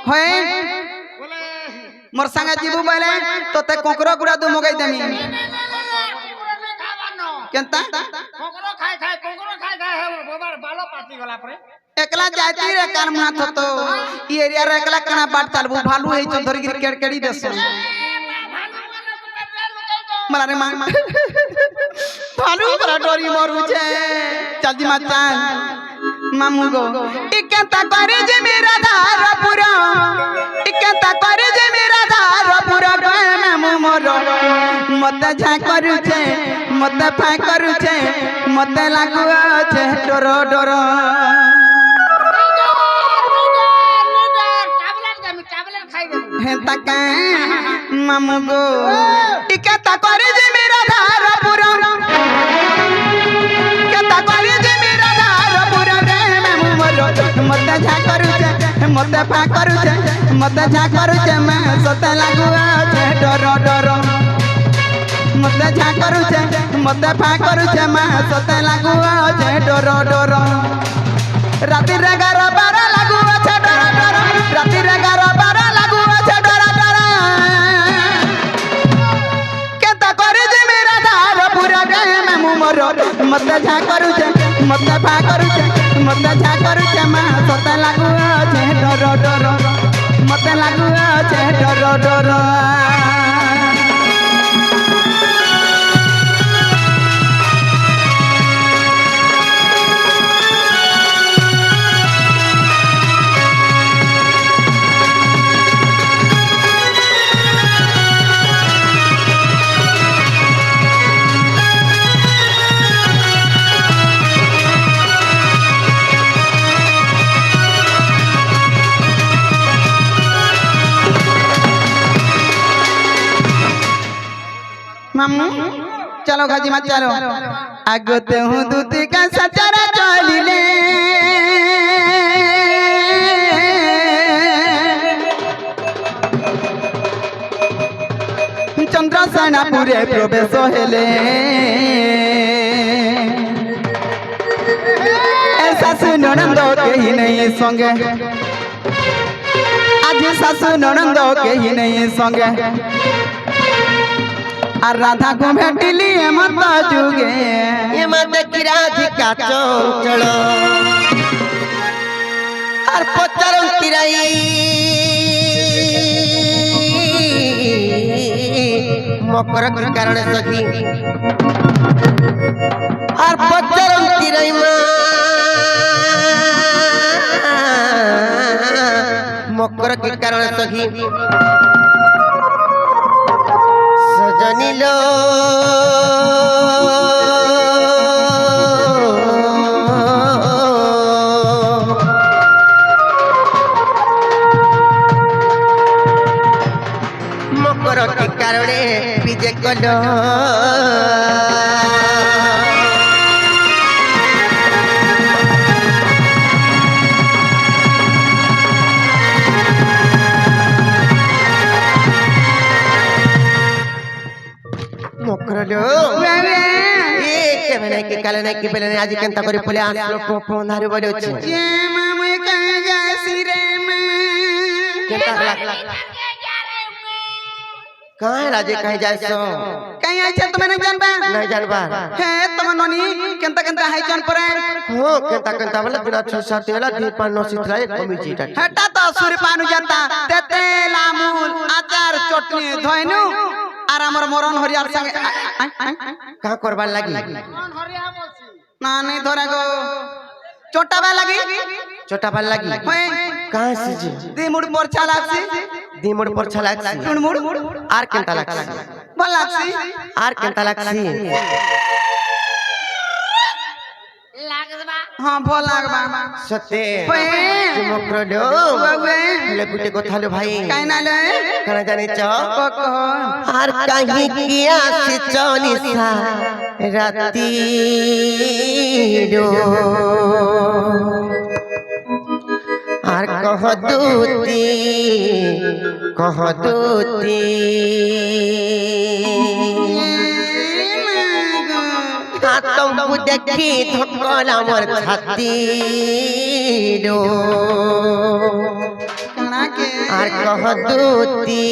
होए मोर संगे जीबू बोले तो ते कोकरो गुड़ा दु मगाई देमी केनता कोकरो खाय है बाबा बालो पाती गला परे एकला जाती रे कान माथ तो ई एरिया रे एकला कना बाट तालबू भालू है चंदर गिर केड़ी देस मला रे मां भालू बड़ा डोरी मरू छे जल्दी मत चल मामू गो इकेता करे जे मेरा धार पूरा इकेता करे जे मेरा धार पूरा गए मामू मोरो मते झा करू छे मते फा करू छे मते लागू छे डरो डरो हेता का मामू गो इकेता करे जे मेरा धार पूरा इकेता करे जे मेरा धार पूरा गए मामू मोरो मते झा करू छे मते फा करू छे मते झा करू छे मैं सते लागू छे डरो डरो मते झा करू छे मते फा करू छे मैं सते लागू छे डरो डरो राती रे 11-12 लागू छे डरो डरो राती रे 11-12 लागू छे डरो डरो केता करे जे मेरा धार पूरा गए मैं मोरो मते झा करू छे मते फा करू छे मते झा करू छे मैं सते लागू छे डरो डरो मते लागू छे डरो डरो मामू चलो गाजी मत चलो आगते हूँ दूती का सचरा चलिले चंद्रसेना पूरे प्रवेश हेले सासु ननंद कहीं नहीं संगे आज सासु ननंद कहीं नहीं संगे আর রাধা কো ভেটিলি মত যুগে এমতে কি রাধিকা চঞ্চল আর পচারন তিরাই মকর কি কারণে সখী আর পচারন তিরাই মা মকর কি কারণে সখী সজনিলো মকর কি কারণে বিজে কল के काले नहीं कि पहले आज केंता करी पले आसलो पोंधारी बडे अछि जे मामे कहे जासी रे में केंता कहां राजे कहे जासो कहीं आइछे तुम नहीं जानबा नहीं जानबा हे तुम ननी केंता केंता हाई जान परे हो केंता वाला बिना 6-7 वाला 2-5 सिथरा एक कमी जीटा हटा तो सूर्य पानु जाता तेते लामूल आचार चटनी धोइनु আর আমার মরণ হরিয়ার সঙ্গে का करबा लागी না নাই ধরে গো চটাবা লাগি छोटाबा लागी कहां से जी दी मुड़ मोरछा लागसी दी मुड़ पर छलाक्सी टुन मुड़ आर केंता लागसी भल लागसी आर केंता लागसी हां भल लागबा सते ओए मकरडो ओए ले गुटे को थालो भाई काई ना ले कना जाने च को आर कहीं किया से चौनिसा राती रो आर कह दूती तुमको देखी थकल मोर छाती रो कना के আর কহ দুতি